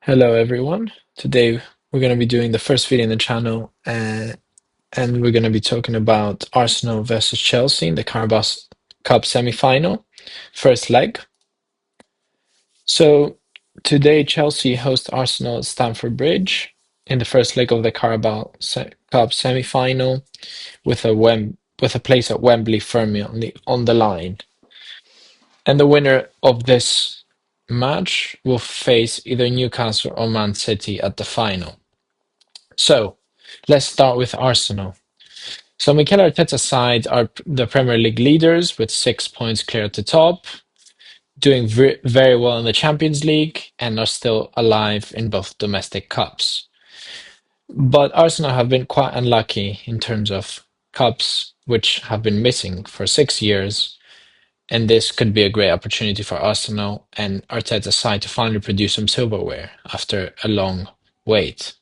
Hello everyone. Today we're going to be doing the first video in the channel and we're going to be talking about Arsenal versus Chelsea in the Carabao Cup semi-final, first leg. So today Chelsea host Arsenal at Stamford Bridge in the first leg of the Cup semi-final with a place at Wembley firmly on the line. And the winner of this match will face either Newcastle or Man City at the final. So, let's start with Arsenal. So, Mikel Arteta's side are the Premier League leaders with 6 points clear at the top, doing very well in the Champions League, and are still alive in both domestic cups. But Arsenal have been quite unlucky in terms of cups, which have been missing for 6 years, and this could be a great opportunity for Arsenal and Arteta's side to finally produce some silverware after a long wait.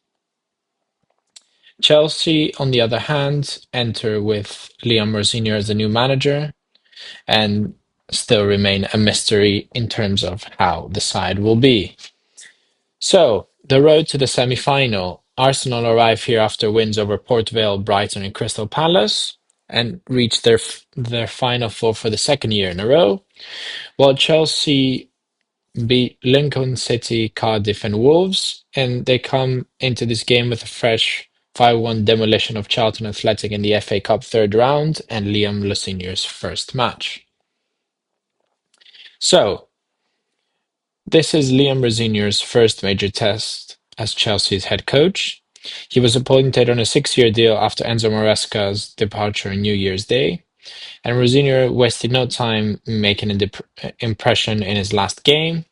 Chelsea, on the other hand, enter with Rosenior as the new manager and still remain a mystery in terms of how the side will be. So, the road to the semi-final. Arsenal arrive here after wins over Port Vale, Brighton and Crystal Palace and reach their final four for the second year in a row, while Chelsea beat Lincoln City, Cardiff, and Wolves, and they come into this game with a fresh 5-1 demolition of Charlton Athletic in the FA Cup third round and Liam Rosenior's first match. So, this is Liam Rosenior's first major test as Chelsea's head coach. He was appointed on a 6-year deal after Enzo Maresca's departure on New Year's Day, and Rosenior wasted no time making an impression in his last game.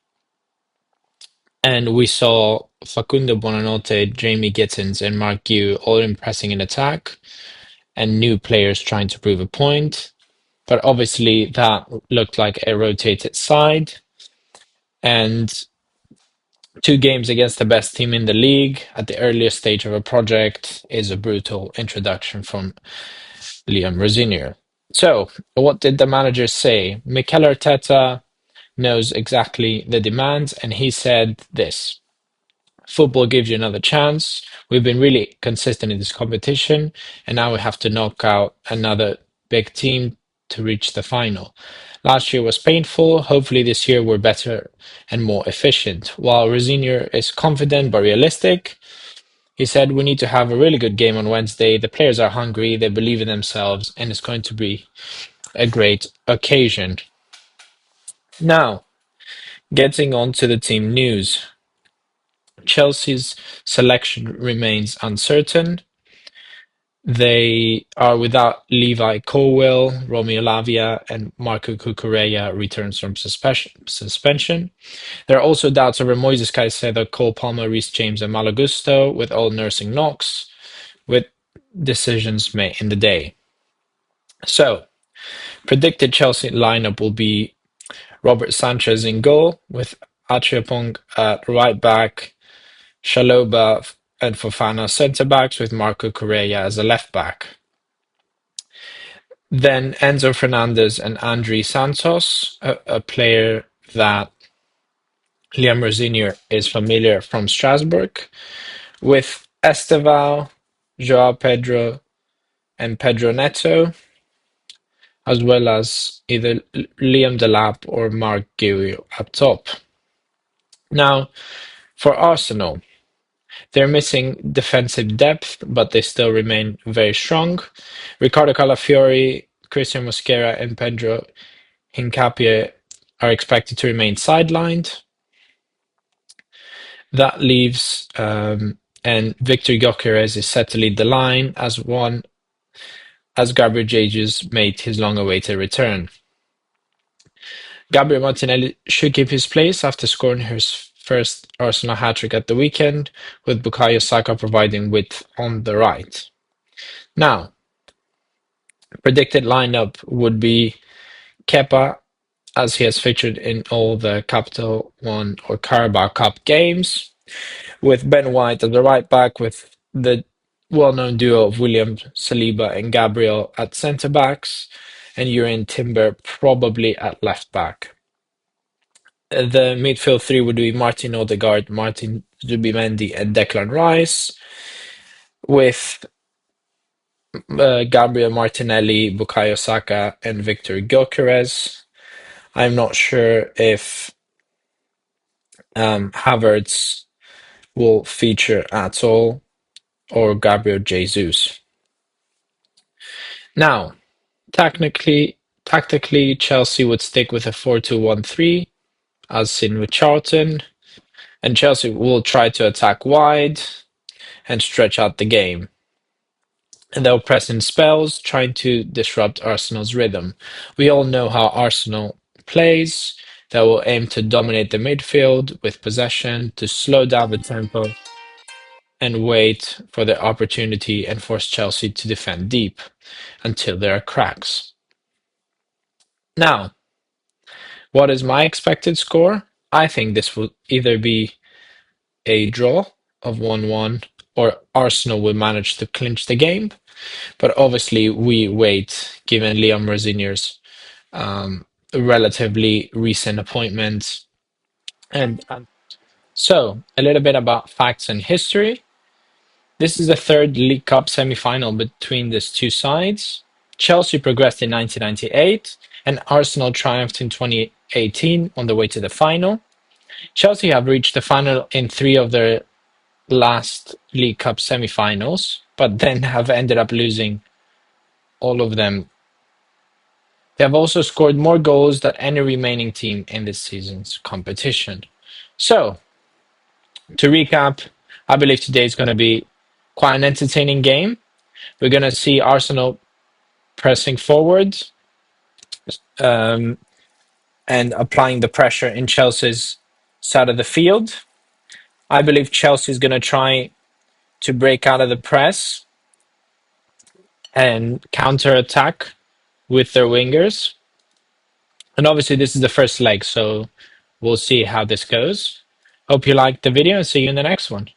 And we saw Facundo Buonanotte, Jamie Gittins, and Mark Gue all impressing in attack, and new players trying to prove a point. But obviously, that looked like a rotated side. And 2 games against the best team in the league at the earliest stage of a project is a brutal introduction from Liam Rosenior. So, what did the manager say? Mikel Arteta knows exactly the demands, and he said this. Football gives you another chance. We've been really consistent in this competition, and now we have to knock out another big team to reach the final. Last year was painful. Hopefully this year we're better and more efficient. While Rosenior is confident but realistic, he said we need to have a really good game on Wednesday. The players are hungry, they believe in themselves, and it's going to be a great occasion. Now, getting on to the team news. Chelsea's selection remains uncertain. They are without Levi Colwill, Romeo Lavia, and Marco Cucurella returns from suspension. There are also doubts over Moises Caicedo, Cole Palmer, Reece James, and Malo Gusto, with all nursing knocks, with decisions made in the day. So, predicted Chelsea lineup will be Robert Sanchez in goal, with Achiapong at right back, Chalobah and Fofana centre-backs with Marco Correa as a left-back. Then Enzo Fernandez and André Santos, a player that Liam Rosenior is familiar from Strasbourg, with Estevao, Joao Pedro, and Pedro Neto, as well as either Liam Delap or Mark Gue up top. Now, for Arsenal, they're missing defensive depth, but they still remain very strong. Ricardo Calafiori, Christian Mosquera, and Pedro Hincapié are expected to remain sidelined. That leaves and Victor Gyökeres is set to lead the line as Gabriel Jesus made his long-awaited return. Gabriel Martinelli should keep his place after scoring his first Arsenal hat-trick at the weekend, with Bukayo Saka providing width on the right. Now, predicted lineup would be Kepa, as he has featured in all the Capital One or Carabao Cup games, with Ben White at the right back, with the well-known duo of William Saliba and Gabriel at centre-backs, and Jurrien Timber probably at left back. The midfield three would be Martin Odegaard, Martin Zubimendi, and Declan Rice, with Gabriel Martinelli, Bukayo Saka, and Victor Gyökeres. I'm not sure if Havertz will feature at all, or Gabriel Jesus. Now, tactically, Chelsea would stick with a 4-2-1-3, as seen with Charlton, and Chelsea will try to attack wide and stretch out the game. And they'll press in spells, trying to disrupt Arsenal's rhythm. We all know how Arsenal plays. They will aim to dominate the midfield with possession, to slow down the tempo, and wait for the opportunity and force Chelsea to defend deep until there are cracks. Now, what is my expected score? I think this will either be a draw of 1-1 or Arsenal will manage to clinch the game. But obviously, we wait, given Liam Rosenier's relatively recent appointment. And so, a little bit about facts and history. This is the third League Cup semi-final between these two sides. Chelsea progressed in 1998, and Arsenal triumphed in 2018 on the way to the final. Chelsea have reached the final in three of their last League Cup semi-finals, but then have ended up losing all of them. They have also scored more goals than any remaining team in this season's competition. So, to recap, I believe today is going to be quite an entertaining game. We're going to see Arsenal pressing forward um, and applying the pressure in Chelsea's side of the field. I believe Chelsea is going to try to break out of the press and counter-attack with their wingers. And obviously, this is the first leg, so we'll see how this goes. Hope you liked the video and see you in the next one.